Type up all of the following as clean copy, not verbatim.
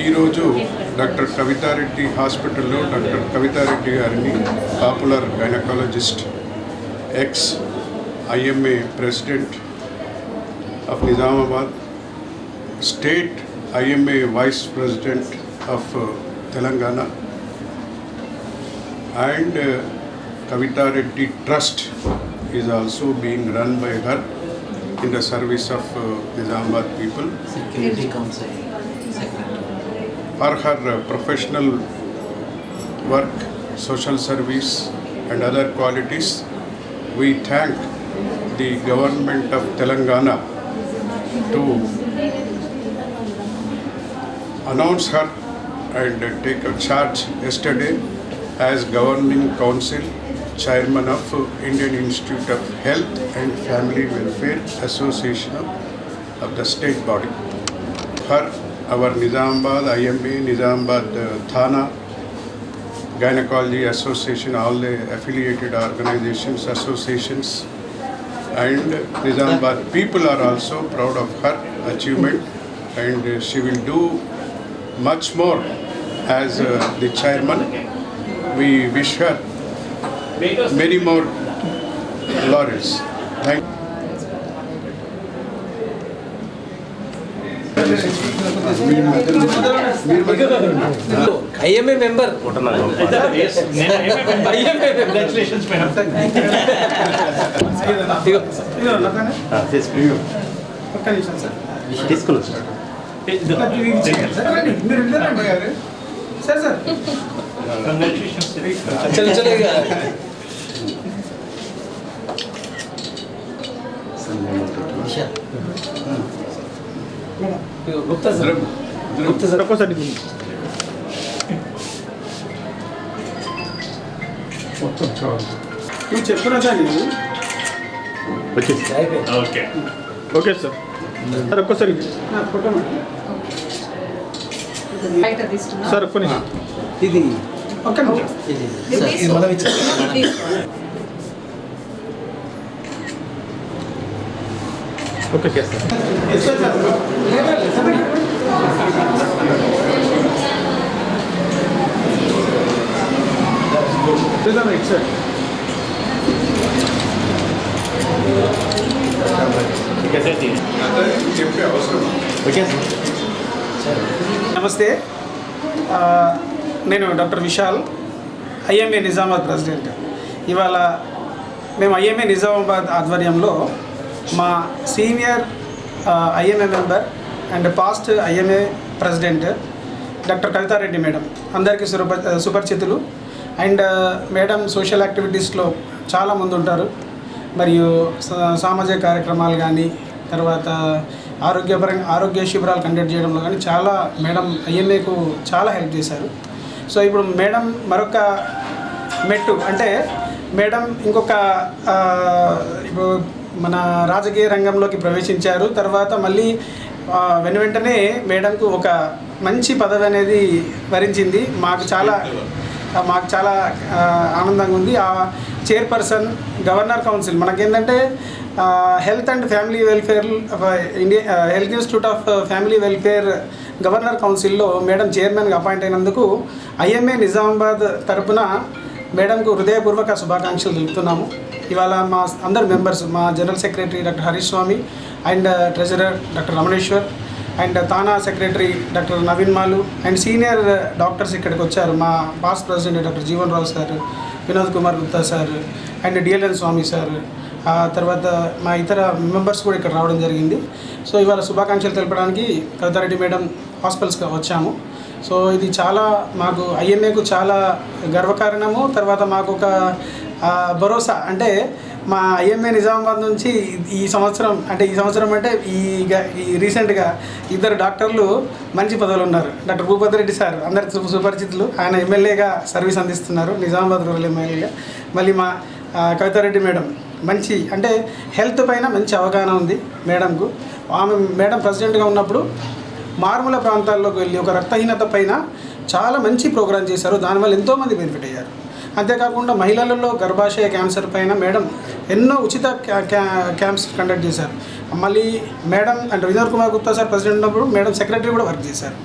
ఈరోజు డాక్టర్ కవితారెడ్డి హాస్పిటల్లో డాక్టర్ కవితారెడ్డి గారిని popular gynaecologist ex IMA president of Nizamabad, state IMA vice president of Telangana and Kavitareddy Trust is also being run by her in the service of Nizamabad people. Security Council Secretary. For her professional work, social service and other qualities, we thank the government of Telangana to announce her and take a charge yesterday as Governing Council Chairman of Indian Institute of Health and Family Welfare Association of the state body. For our Nizamabad IMA, Nizamabad Thana, Gynecology Association, all the affiliated organizations, associations, and Nizamabad people are also proud of her achievement, and she will do much more as the chairman. We wish her many more laurels. Thank you. IMA member. Congratulations, madam. Gupta sir. Gupta sir. నువ్వు చెప్పినా sir నేను okay okay sir sir ఒక్కసారి photo sir ఒక్క నిమిషం ఇది ఒక్క నిమిషం ఇది మనం ఇచ్చాం. ఓకే సార్ నమస్తే, నేను doctor Vishal, IMA Nizamabad president. ఇవాళ మేము IMA నిజామాబాద్ ఆధ్వర్యంలో మా senior IMA member and past IMA president doctor Kavitha Reddy madam, అందరికీ సుపరిచితులు. అండ్ మేడం సోషల్ యాక్టివిటీస్లో చాలా మంది ఉంటారు, మరియు సామాజిక కార్యక్రమాలు కానీ, తర్వాత ఆరోగ్య శిబిరాలు కండక్ట్ చేయడంలో కానీ చాలా మేడం IMAకు చాలా హెల్ప్ చేశారు. సో ఇప్పుడు మేడం మరొక మెట్టు అంటే మేడం ఇంకొక ఇప్పుడు మన రాజకీయ రంగంలోకి ప్రవేశించారు. తర్వాత మళ్ళీ వెంటనే మేడంకు ఒక మంచి పదవి అనేది వరించింది. మాకు చాలా ఆనందంగా ఉంది. ఆ చైర్పర్సన్ గవర్నర్ కౌన్సిల్ మనకేంటంటే health and Family welfare health institute of family welfare governor కౌన్సిల్లో మేడం చైర్మన్గా అపాయింట్ అయినందుకు IMA నిజామాబాద్ తరపున మేడంకు హృదయపూర్వక శుభాకాంక్షలు తెలుపుతున్నాము. ఇవాళ మా అందరు మెంబర్స్, మా general secretary doctor Harish Swamy and treasurer doctor Ramaneshwar and TANA secretary doctor Naveen Malu and senior doctors ఇక్కడికి వచ్చారు. మా past president doctor Jeevan Rao sir, Vinod Kumar Gupta sir and DLN Swamy sir, తర్వాత మా ఇతర మెంబర్స్ కూడా ఇక్కడ రావడం జరిగింది. సో ఇవాళ శుభాకాంక్షలు తెలపడానికి కవితారెడ్డి మేడం హాస్పిటల్స్కి వచ్చాము. సో ఇది చాలా మాకు IMAకు చాలా గర్వకారణము. తర్వాత మాకు ఒక భరోసా అంటే మా IMA నిజామాబాద్ నుంచి ఈ సంవత్సరం అంటే ఈ రీసెంట్గా ఇద్దరు డాక్టర్లు మంచి పదవులు ఉన్నారు. డాక్టర్ భూపతి రెడ్డి సార్ అందరికి సుపరిచితులు, ఆయన ఎమ్మెల్యేగా సర్వీస్ అందిస్తున్నారు, నిజామాబాద్ రూరల్ ఎమ్మెల్యేగా. మళ్ళీ మా కవితారెడ్డి మేడం మంచి అంటే హెల్త్ పైన మంచి అవగాహన ఉంది మేడంకు. మేడం ప్రెసిడెంట్గా ఉన్నప్పుడు మారుమూల ప్రాంతాల్లోకి వెళ్ళి ఒక రక్తహీనత పైన చాలా మంచి ప్రోగ్రాం చేశారు. దానివల్ల ఎంతోమంది బెనిఫిట్ అయ్యారు. అంతేకాకుండా మహిళలలో గర్భాశయ క్యాన్సర్ పైన మేడం ఎన్నో ఉచిత క్యాంప్స్ కండక్ట్ చేశారు. మళ్ళీ మేడం అంటే వినోద్ కుమార్ గుప్తా సార్ ప్రెసిడెంట్ ఉన్నప్పుడు మేడం సెక్రటరీ కూడా వర్క్ చేశారు.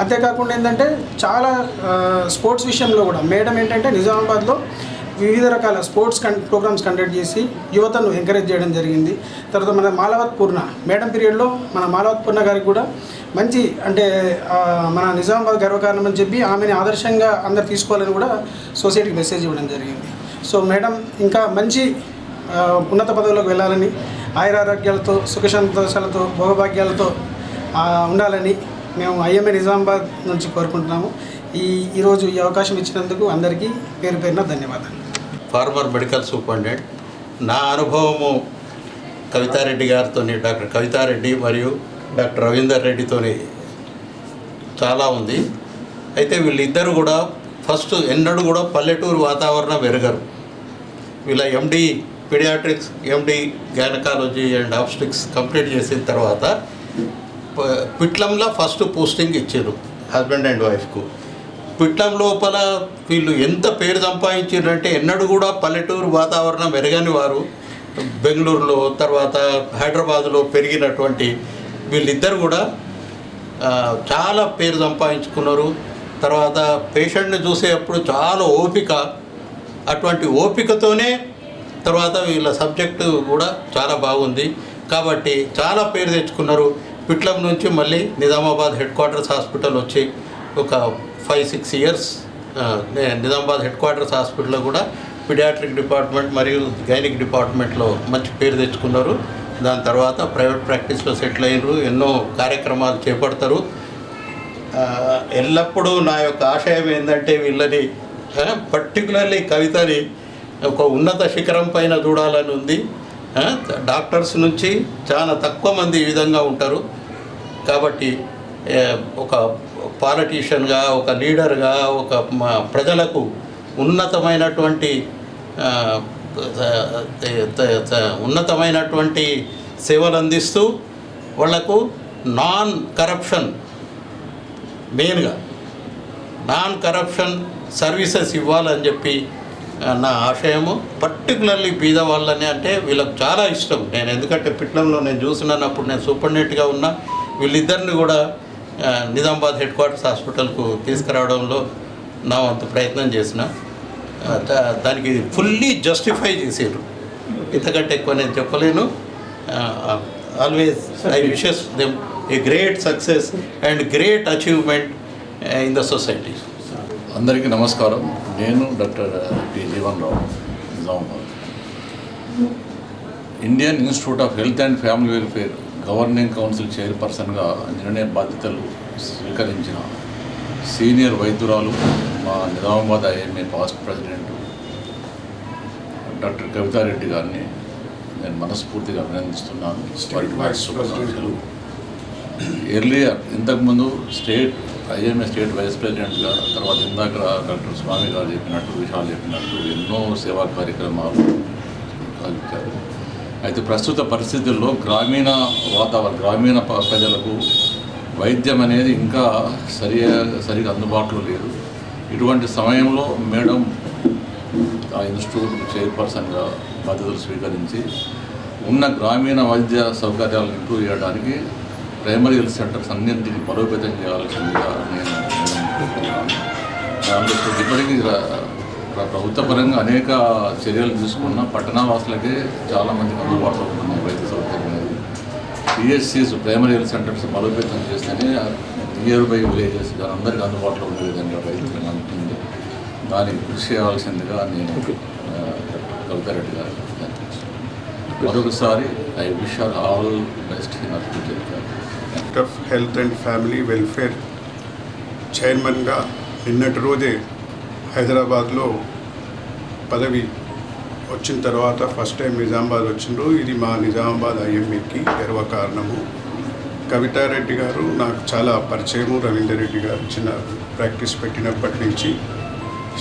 అంతేకాకుండా ఏంటంటే చాలా స్పోర్ట్స్ విషయంలో కూడా మేడం ఏంటంటే నిజామాబాద్లో వివిధ రకాల స్పోర్ట్స్ ప్రోగ్రామ్స్ కండక్ట్ చేసి యువతను ఎంకరేజ్ చేయడం జరిగింది. తర్వాత మన మాలవత్ పూర్ణ మేడం పీరియడ్లో మన మాలవత్ పూర్ణ గారికి కూడా మంచి అంటే మన నిజామాబాద్ గర్వకారణం అని చెప్పి ఆమెని ఆదర్శంగా అందరు తీసుకోవాలని కూడా సొసైటీకి మెసేజ్ ఇవ్వడం జరిగింది. సో మేడం ఇంకా మంచి ఉన్నత పదవులకు వెళ్ళాలని ఆయురారోగ్యాలతో సుఖ సంతోషాలతో భోగభాగ్యాలతో ఉండాలని మేము ఐఎంఏ నిజామాబాద్ నుంచి కోరుకుంటున్నాము. ఈరోజు ఈ అవకాశం ఇచ్చినందుకు అందరికీ పేరు పేరున ధన్యవాదాలు. ఫార్మర్ మెడికల్ సూపరింటెండెంట్, నా అనుభవము కవితారెడ్డి గారితో, డాక్టర్ కవితారెడ్డి మరియు డాక్టర్ రవీందర్ రెడ్డితో చాలా ఉంది. అయితే వీళ్ళిద్దరు కూడా ఫస్ట్ ఎన్నడూ కూడా పల్లెటూరు వాతావరణం ఎరగరు. వీళ్ళ MD paediatrics, MD gynaecology and obstetrics complete చేసిన తర్వాత పిట్లంలో ఫస్ట్ పోస్టింగ్ ఇచ్చారు హస్బెండ్ అండ్ వైఫ్కు. పిట్లం లోపల వీళ్ళు ఎంత పేరు సంపాదించారంటే ఎన్నడూ కూడా పల్లెటూరు వాతావరణం ఎరగని వారు. బెంగళూరులో తర్వాత హైదరాబాదులో పెరిగినటువంటి వీళ్ళిద్దరు కూడా చాలా పేరు సంపాదించుకున్నారు. తర్వాత పేషెంట్ని చూసేటప్పుడు చాలా ఓపిక, అటువంటి ఓపికతోనే తర్వాత వీళ్ళ సబ్జెక్టు కూడా చాలా బాగుంది కాబట్టి చాలా పేరు తెచ్చుకున్నారు. పిట్లం నుంచి మళ్ళీ నిజామాబాద్ హెడ్ క్వార్టర్స్ హాస్పిటల్ వచ్చి ఒక 5-6 ఇయర్స్ నిజామాబాద్ హెడ్ క్వార్టర్స్ హాస్పిటల్లో కూడా పీడియాట్రిక్ డిపార్ట్మెంట్ మరియు గైనిక్ డిపార్ట్మెంట్లో మంచి పేరు తెచ్చుకున్నారు. దాని తర్వాత ప్రైవేట్ ప్రాక్టీస్లో సెటిల్ అయినరు, ఎన్నో కార్యక్రమాలు చేపడతారు. ఎల్లప్పుడూ నా యొక్క ఆశయం ఏంటంటే వీళ్ళని పర్టికులర్లీ కవితని ఒక ఉన్నత శిఖరం పైన చూడాలని ఉంది. డాక్టర్స్ నుంచి చాలా తక్కువ మంది ఈ విధంగా ఉంటారు కాబట్టి ఒక పాలిటీషియన్గా, ఒక లీడర్గా, ఒక ప్రజలకు ఉన్నతమైనటువంటి సేవలు అందిస్తూ వాళ్లకు నాన్ కరప్షన్ సర్వీసెస్ ఇవ్వాలని చెప్పి నా ఆశయము. పర్టికులర్లీ బీద వాళ్ళని అంటే వీళ్ళకి చాలా ఇష్టం. నేను ఎందుకంటే పిట్లంలో నేను చూసినప్పుడు నేను సూపరింటెండెంట్గా ఉన్నా, వీళ్ళిద్దరిని కూడా నిజామాబాద్ హెడ్ క్వార్టర్స్ హాస్పిటల్కు తీసుకురావడంలో నా వంతు ప్రయత్నం చేసిన. దానికి ఫుల్లీ జస్టిఫై చేసారు. ఇంతకంటే ఎక్కువ నేను చెప్పలేను. Always I wishes them a great success and great achievement in the society. అందరికీ నమస్కారం. నేను doctor T Jeevan Rao, Nizamabad. Indian Institute of Health and Family Welfare governing council చైర్పర్సన్గా నిర్ణయ బాధ్యతలు స్వీకరించిన సీనియర్ వైద్యురాలు, మా Nizamabad IMA past president doctor Kavitha Reddy గారిని నేను మనస్ఫూర్తిగా అభినందిస్తున్నాను. ఎర్లియర్ ఇంతకుముందు ఐఎంఏ స్టేట్ వైస్ ప్రెసిడెంట్గా, తర్వాత ఇందాక డాక్టర్ స్వామి గారు విషయాలు చెప్పినట్టు ఎన్నో సేవా కార్యక్రమాలు సాగించారు. అయితే ప్రస్తుత పరిస్థితుల్లో గ్రామీణ ప్రజలకు వైద్యం అనేది ఇంకా సరిగా అందుబాటులో లేదు. ఇటువంటి సమయంలో మేడం ఆ ఇన్స్టిట్యూట్ చైర్పర్సన్గా బాధ్యతలు స్వీకరించి ఉన్న గ్రామీణ వైద్య సౌకర్యాలను ఇంప్రూవ్ చేయడానికి ప్రైమరీ హెల్త్ సెంటర్స్ అన్నింటినీ బలోపేతం చేయాల్సిందిగా నేను కోరుకుంటున్నాను. దాంట్లో ఇప్పటికీ ప్రభుత్వ పరంగా అనేక చర్యలు తీసుకున్న పట్టణవాసులకే చాలామందికి అందుబాటులో ఉంటున్నాయి వైద్య సౌకర్యం అనేది. పిహెచ్సిస్ ప్రైమరీ హెల్త్ సెంటర్స్ బలోపేతం చేస్తేనే నియర్ బై విలేజెస్ అందరికీ అందుబాటులో ఉండే విధంగా వైద్యులు అనుకుంది. దానికి కృషి చేయాల్సిందిగా నేను కవితారెడ్డి గారు మరొకసారి I wish all best in our future. Of Health and Family welfare చైర్మన్గా నిన్నటి రోజే హైదరాబాద్లో పదవి వచ్చిన తర్వాత ఫస్ట్ టైం నిజామాబాద్ వచ్చిండ్రు. ఇది మా నిజామాబాద్ ఐఎంఏకి గర్వకారణము. కవితారెడ్డి గారు నాకు చాలా పరిచయము. రవీందర్ రెడ్డి గారు చిన్న ప్రాక్టీస్ పెట్టినప్పటి నుంచి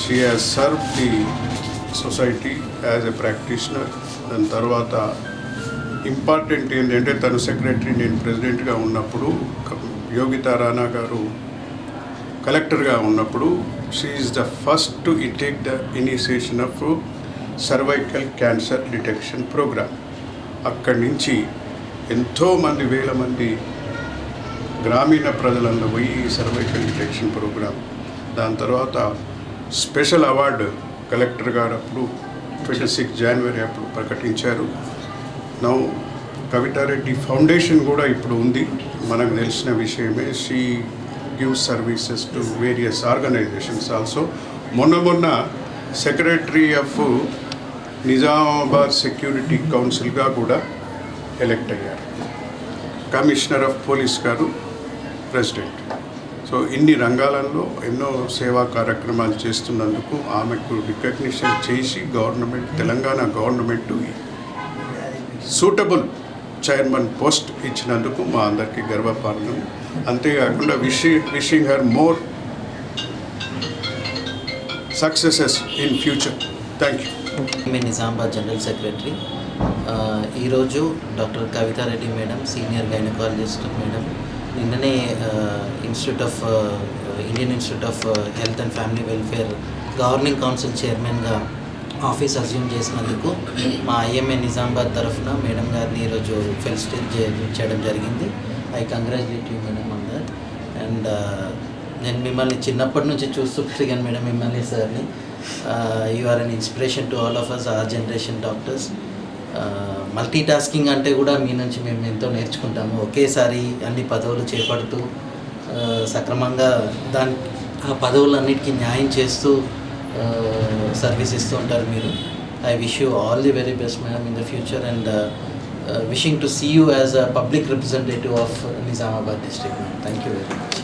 she has serve the society as a practitioner. దాని తర్వాత ఇంపార్టెంట్ ఏంటంటే తను సెక్రటరీ, నేను ప్రెసిడెంట్గా ఉన్నప్పుడు, యోగితా రాణా గారు కలెక్టర్గా ఉన్నప్పుడు she is the first to take the initiation of cervical cancer detection programme. అక్కడి నుంచి ఎంతోమంది వేల మంది గ్రామీణ ప్రజలలో పోయి సర్వైకల్ డిటెక్షన్ ప్రోగ్రామ్, దాని తర్వాత స్పెషల్ అవార్డు కలెక్టర్ గారు అప్పుడు 26 జనవరి అప్పుడు ప్రకటించారు. నౌ కవితారెడ్డి ఫౌండేషన్ కూడా ఇప్పుడు ఉంది, మనకు తెలిసిన విషయమే. She gives services to various organisations also. మొన్న సెక్రటరీ ఆఫ్ నిజామాబాద్ సెక్యూరిటీ కౌన్సిల్గా కూడా ఎలెక్ట్ అయ్యారు. కమిషనర్ ఆఫ్ పోలీస్ గారు ప్రెసిడెంట్. సో ఇన్ని రంగాలలో ఎన్నో సేవా కార్యక్రమాలు చేస్తున్నందుకు ఆమెకు రికగ్నిషన్ చేసి government, Telangana government suitable chairman post ఇచ్చినందుకు మా అందరికీ గర్వకారణం. అంతేకాకుండా wishing her more successes in future. Thank you. మీ నిజామాబాద్ జనరల్ సెక్రటరీ. ఈరోజు doctor Kavitha Reddy madam, senior gynaecologist madam, నిన్ననే Indian Institute of Health and Family Welfare governing council చైర్మన్గా ఆఫీస్ అజ్యూమ్ చేసినందుకు మా ఐఎంఏ నిజామాబాద్ తరఫున మేడం గారిని ఈరోజు ఫెలిసిటేట్ చేయడం జరిగింది. I congratulate you madam on that. And నేను మిమ్మల్ని చిన్నప్పటి నుంచి చూస్తూ పెరిగాను మేడం, మిమ్మల్ని సార్ని. You are an inspiration to all of us, ఆ జనరేషన్ డాక్టర్స్. మల్టీ టాస్కింగ్ అంటే కూడా మీ నుంచి మేము ఎంతో నేర్చుకుంటాము. ఒకేసారి అన్ని పదవులు చేపడుతూ సక్రమంగా ఆ పదవులన్నిటికీ న్యాయం చేస్తూ సర్వీస్ ఇస్తూ ఉంటారు మీరు. I wish you all the very best madam in the future and wishing to see you as a public representative of Nizamabad district. Thank you very much.